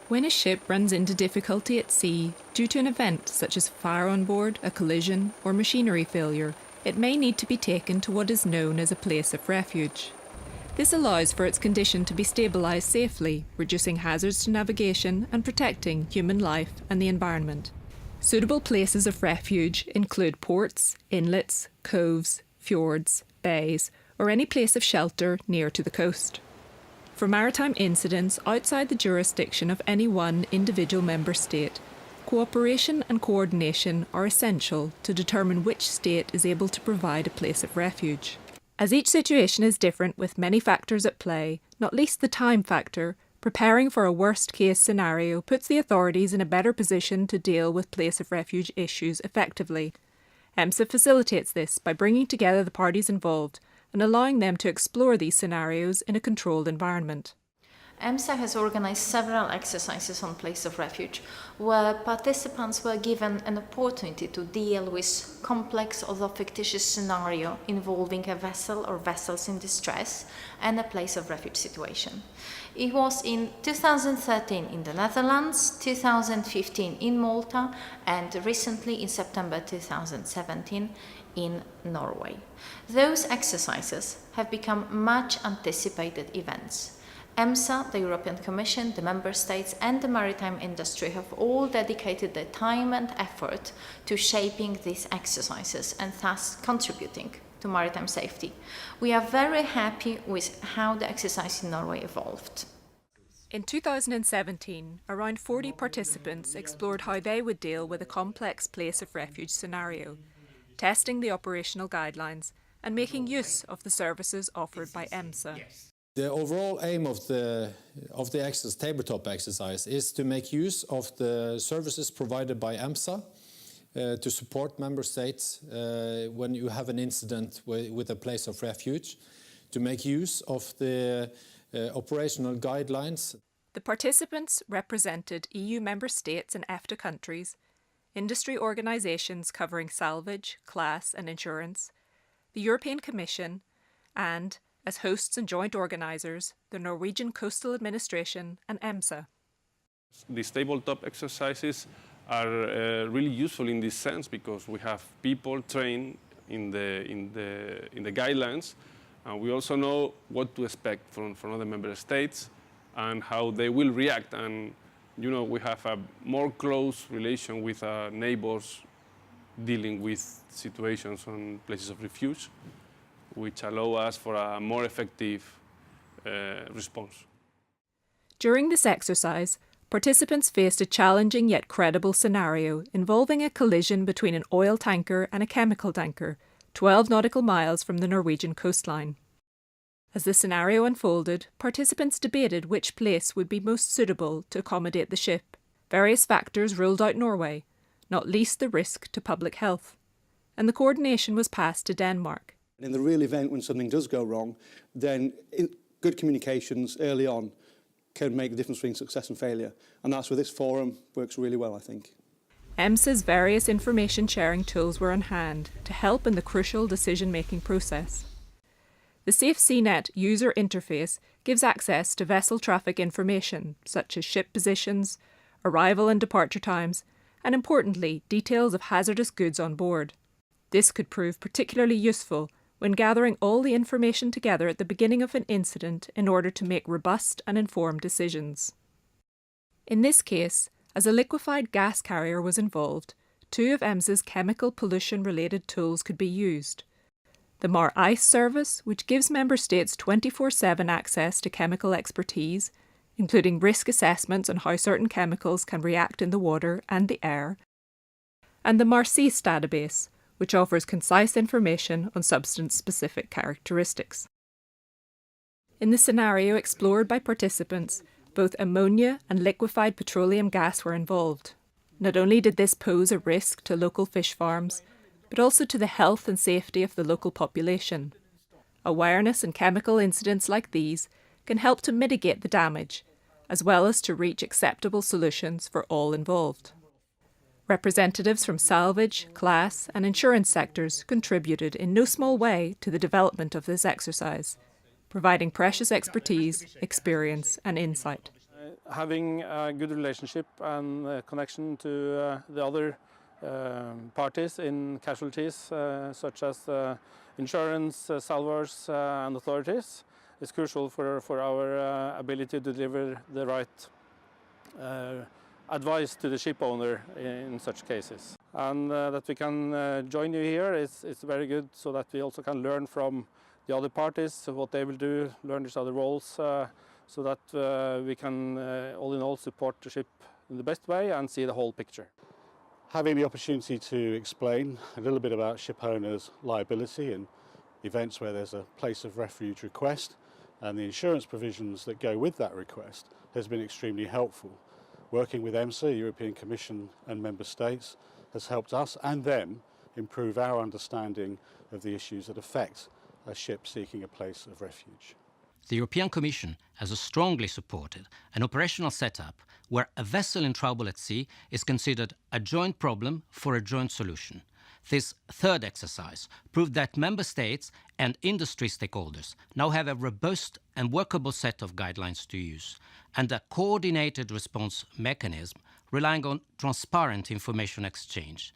When a ship runs into difficulty at sea due to an event such as fire on board, a collision, or machinery failure, it may need to be taken to what is known as a place of refuge. This allows for its condition to be stabilised safely, reducing hazards to navigation and protecting human life and the environment. Suitable places of refuge include ports, inlets, coves, fjords, bays, or any place of shelter near to the coast. For maritime incidents outside the jurisdiction of any one individual member state, cooperation and coordination are essential to determine which state is able to provide a place of refuge. As each situation is different with many factors at play, not least the time factor, preparing for a worst-case scenario puts the authorities in a better position to deal with place of refuge issues effectively. EMSA facilitates this by bringing together the parties involved and allowing them to explore these scenarios in a controlled environment. EMSA has organized several exercises on place of refuge, where participants were given an opportunity to deal with complex or fictitious scenario involving a vessel or vessels in distress and a place of refuge situation. It was in 2013 in the Netherlands, 2015 in Malta, and recently in September 2017 in Norway. Those exercises have become much anticipated events. EMSA, the European Commission, the Member States and the maritime industry have all dedicated their time and effort to shaping these exercises and thus contributing to maritime safety. We are very happy with how the exercise in Norway evolved. In 2017, around 40 participants explored how they would deal with a complex place of refuge scenario, testing the operational guidelines and making use of the services offered by EMSA. The overall aim of the tabletop exercise is to make use of the services provided by EMSA to support member states when you have an incident with a place of refuge, to make use of the operational guidelines. The participants represented EU member states and EFTA countries, industry organisations covering salvage, class and insurance, the European Commission and, as hosts and joint organisers, the Norwegian Coastal Administration and EMSA. These tabletop exercises are really useful in this sense because we have people trained in the guidelines, and we also know what to expect from other member states and how they will react. And we have a more close relation with our neighbours dealing with situations on places of refuge, which allow us for a more effective response. During this exercise, participants faced a challenging yet credible scenario involving a collision between an oil tanker and a chemical tanker, 12 nautical miles from the Norwegian coastline. As the scenario unfolded, participants debated which place would be most suitable to accommodate the ship. Various factors ruled out Norway, not least the risk to public health, and the coordination was passed to Denmark. In the real event, when something does go wrong, then good communications early on can make the difference between success and failure. And that's where this forum works really well, I think. EMSA's various information sharing tools were on hand to help in the crucial decision-making process. The SafeSeaNet user interface gives access to vessel traffic information, such as ship positions, arrival and departure times, and importantly, details of hazardous goods on board. This could prove particularly useful when gathering all the information together at the beginning of an incident in order to make robust and informed decisions. In this case, as a liquefied gas carrier was involved, two of EMSA's chemical pollution-related tools could be used. The MAR ICE service, which gives member states 24/7 access to chemical expertise, including risk assessments on how certain chemicals can react in the water and the air, and the MAR CIS database, which offers concise information on substance-specific characteristics. In the scenario explored by participants, both ammonia and liquefied petroleum gas were involved. Not only did this pose a risk to local fish farms, but also to the health and safety of the local population. Awareness in chemical incidents like these can help to mitigate the damage, as well as to reach acceptable solutions for all involved. Representatives from salvage, class and insurance sectors contributed in no small way to the development of this exercise, providing precious expertise, experience and insight. Having a good relationship and connection to the other parties in casualties, such as insurance, salvors and authorities, is crucial for our ability to deliver the right advice to the ship owner in such cases. And that we can join you here is very good, so that we also can learn from the other parties, what they will do, learn each other roles, so that we can all in all support the ship in the best way and see the whole picture. Having the opportunity to explain a little bit about ship owners' liability in events where there's a place of refuge request and the insurance provisions that go with that request has been extremely helpful. Working with EMSA, European Commission and Member States has helped us and them improve our understanding of the issues that affect a ship seeking a place of refuge. The European Commission has strongly supported an operational setup where a vessel in trouble at sea is considered a joint problem for a joint solution. This third exercise proved that Member States and industry stakeholders now have a robust and workable set of guidelines to use, and a coordinated response mechanism relying on transparent information exchange.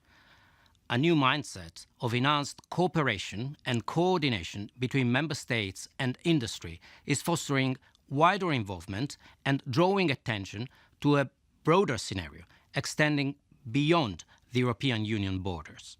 A new mindset of enhanced cooperation and coordination between Member States and industry is fostering wider involvement and drawing attention to a broader scenario extending beyond the European Union borders.